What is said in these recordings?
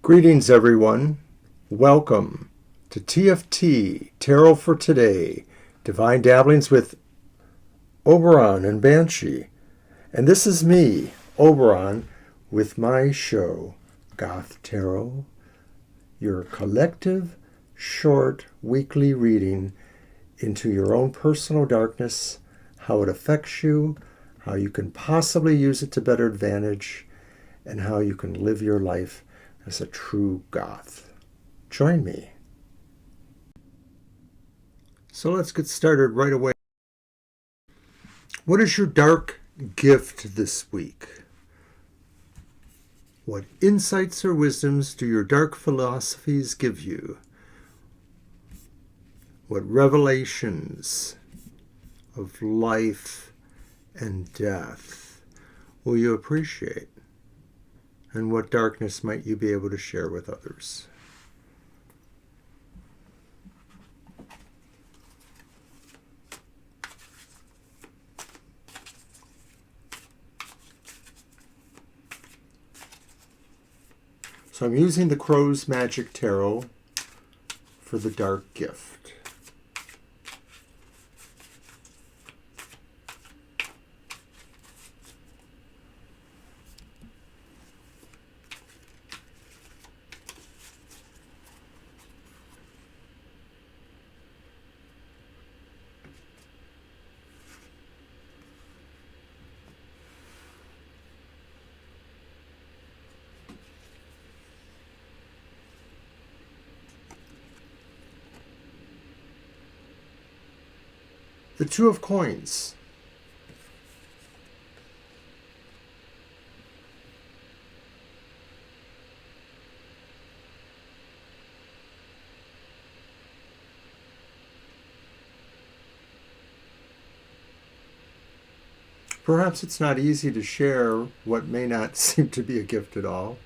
Greetings, everyone. Welcome to TFT, Tarot for Today, Divine Dabblings with Oberon and Banshee. And this is me, Oberon, with my show, Goth Tarot, your collective, short, weekly reading into your own personal darkness, how it affects you, how you can possibly use it to better advantage, and how you can live your life as a true goth. Join me. So let's get started right away. What is your dark gift this week? What insights or wisdoms do your dark philosophies give you? What revelations of life and death will you appreciate? And what darkness might you be able to share with others? So I'm using the Crow's Magic Tarot for the dark gift. The Two of Coins. Perhaps it's not easy to share what may not seem to be a gift at all.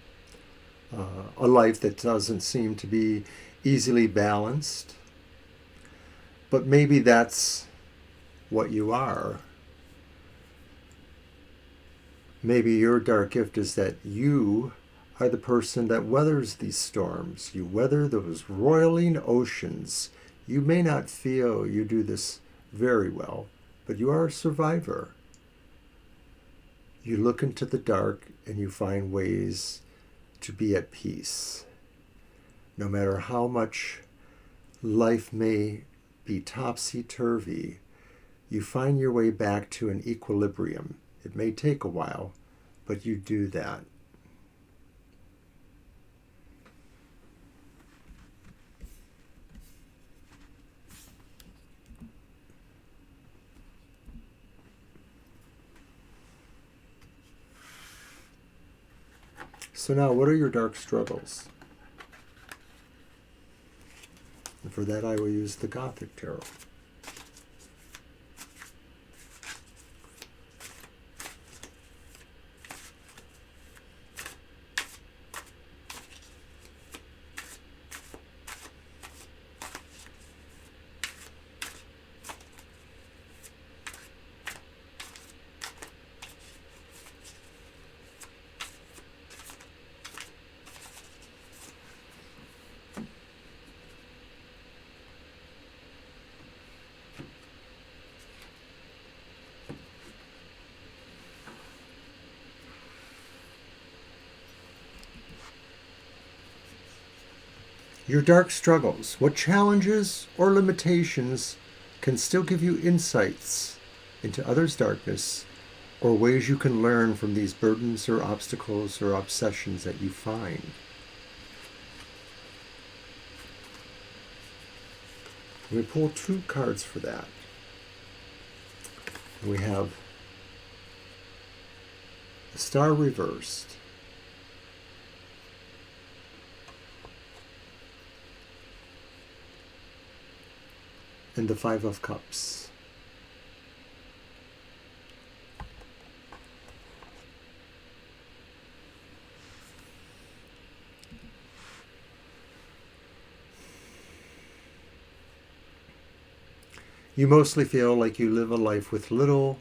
A life that doesn't seem to be easily balanced. But maybe that's what you are. Maybe your dark gift is that you are the person that weathers these storms. You weather those roiling oceans. You may not feel you do this very well, but you are a survivor. You look into the dark and you find ways to be at peace. No matter how much life may be topsy-turvy, you find your way back to an equilibrium. It may take a while, but you do that. So now, what are your dark struggles? And for that, I will use the Gothic Tarot. Your dark struggles, what challenges or limitations can still give you insights into others' darkness, or ways you can learn from these burdens or obstacles or obsessions that you find. We pull two cards for that. We have the Star reversed, and the Five of Cups. You mostly feel like you live a life with little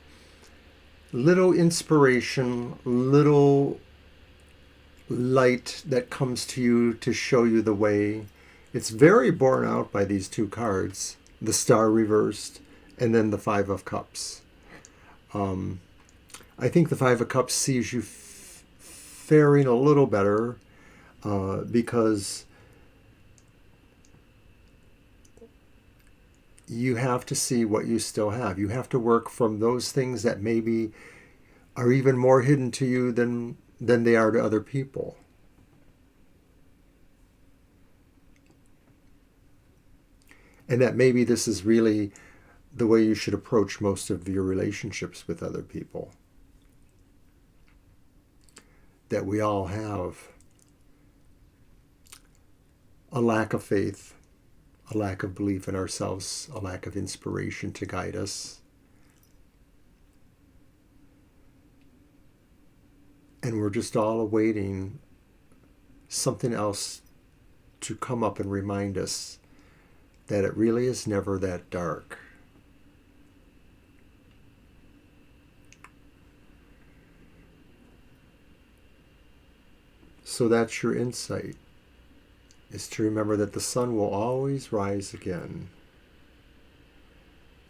inspiration, little light that comes to you to show you the way. It's very borne out by these two cards, the Star reversed and then the Five of Cups. I think the Five of Cups sees you faring a little better because you have to see what you still have. You have to work from those things that maybe are even more hidden to you than they are to other people. And that maybe this is really the way you should approach most of your relationships with other people. That we all have a lack of faith, a lack of belief in ourselves, a lack of inspiration to guide us. And we're just all awaiting something else to come up and remind us that it really is never that dark. So that's your insight, is to remember that the sun will always rise again.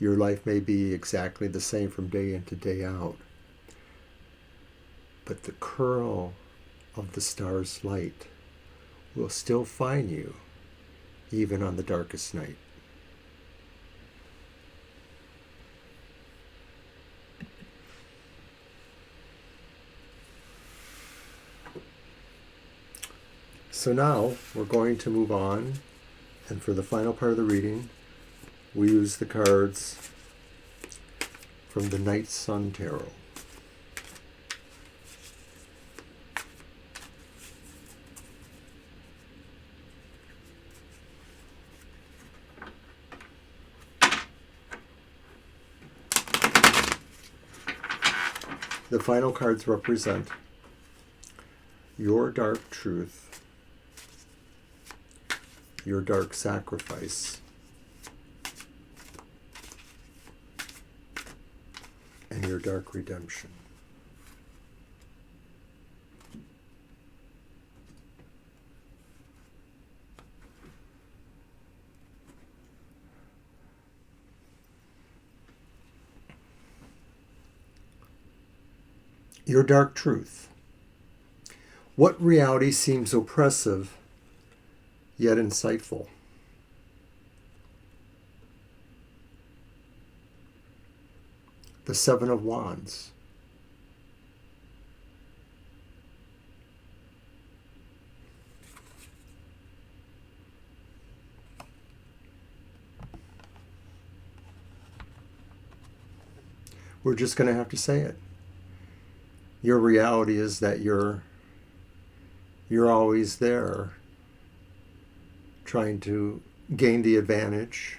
Your life may be exactly the same from day in to day out, but the kernel of the star's light will still find you even on the darkest night. So now we're going to move on, and for the final part of the reading, we use the cards from the Night Sun Tarot. The final cards represent your dark truth, your dark sacrifice, and your dark redemption. Your dark truth. What reality seems oppressive yet insightful? The Seven of Wands. We're just going to have to say it. Your reality is that you're always there, trying to gain the advantage,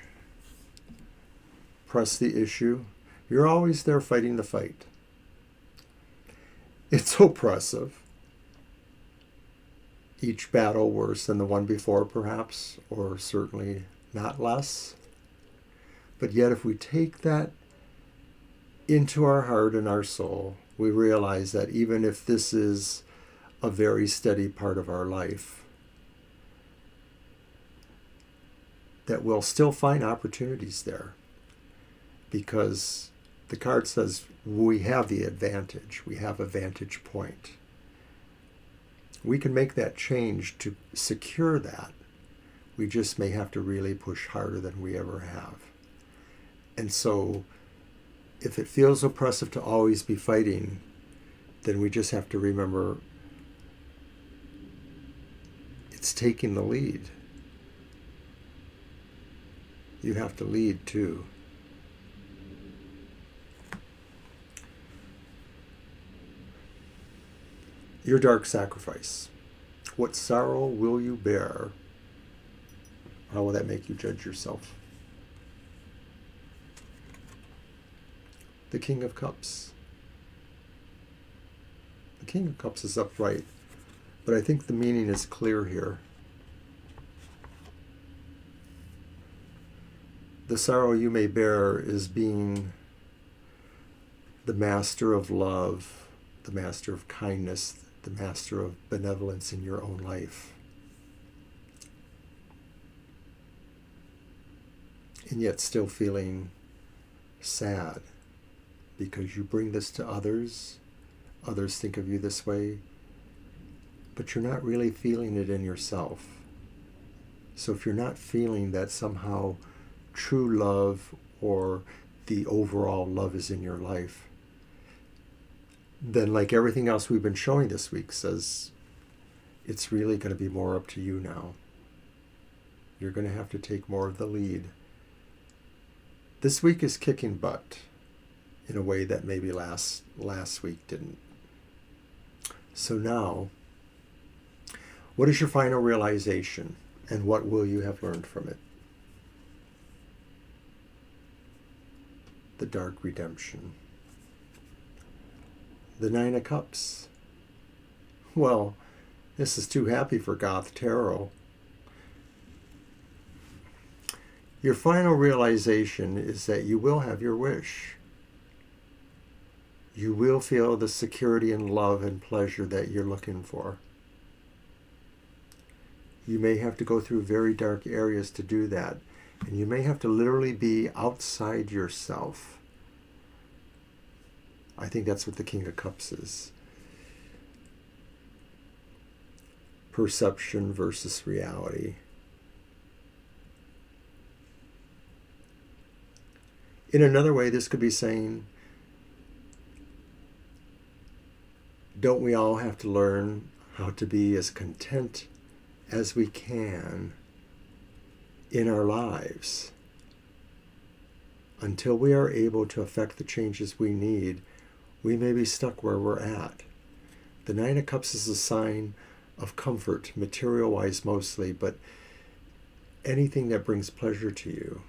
press the issue. You're always there fighting the fight. It's oppressive. Each battle worse than the one before, perhaps, or certainly not less. But yet if we take that into our heart and our soul, we realize that even if this is a very steady part of our life, that we'll still find opportunities there, because the card says we have the advantage. We have a vantage point. We can make that change to secure that. We just may have to really push harder than we ever have. And so if it feels oppressive to always be fighting, then we just have to remember it's taking the lead. You have to lead too. Your dark sacrifice. What sorrow will you bear? How will that make you judge yourself? The King of Cups. The King of Cups is upright, but I think the meaning is clear here. The sorrow you may bear is being the master of love, the master of kindness, the master of benevolence in your own life. And yet still feeling sad because you bring this to others. Others think of you this way, but you're not really feeling it in yourself. So if you're not feeling that somehow true love or the overall love is in your life, then like everything else we've been showing this week says, it's really going to be more up to you now. You're going to have to take more of the lead. This week is kicking butt in a way that maybe last week didn't. So now, what is your final realization, and what will you have learned from it? The Dark Redemption. The Nine of Cups. Well, this is too happy for Goth Tarot. Your final realization is that you will have your wish. You will feel the security and love and pleasure that you're looking for. You may have to go through very dark areas to do that. And you may have to literally be outside yourself. I think that's what the King of Cups is. Perception versus reality. In another way, this could be saying, don't we all have to learn how to be as content as we can in our lives? Until we are able to affect the changes we need, we may be stuck where we're at. The Nine of Cups is a sign of comfort, material-wise mostly, but anything that brings pleasure to you.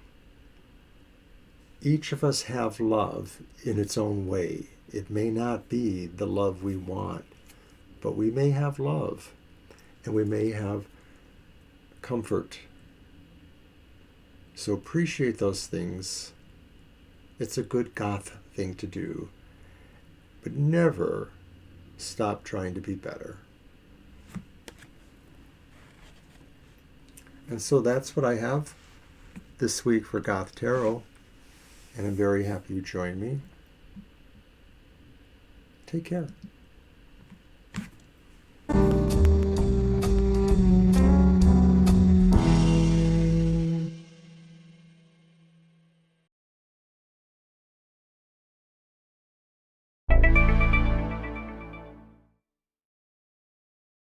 Each of us have love in its own way. It may not be the love we want, but we may have love, and we may have comfort. So appreciate those things. It's a good Goth thing to do, but never stop trying to be better. And so that's what I have this week for Goth Tarot, and I'm very happy you joined me. Take care.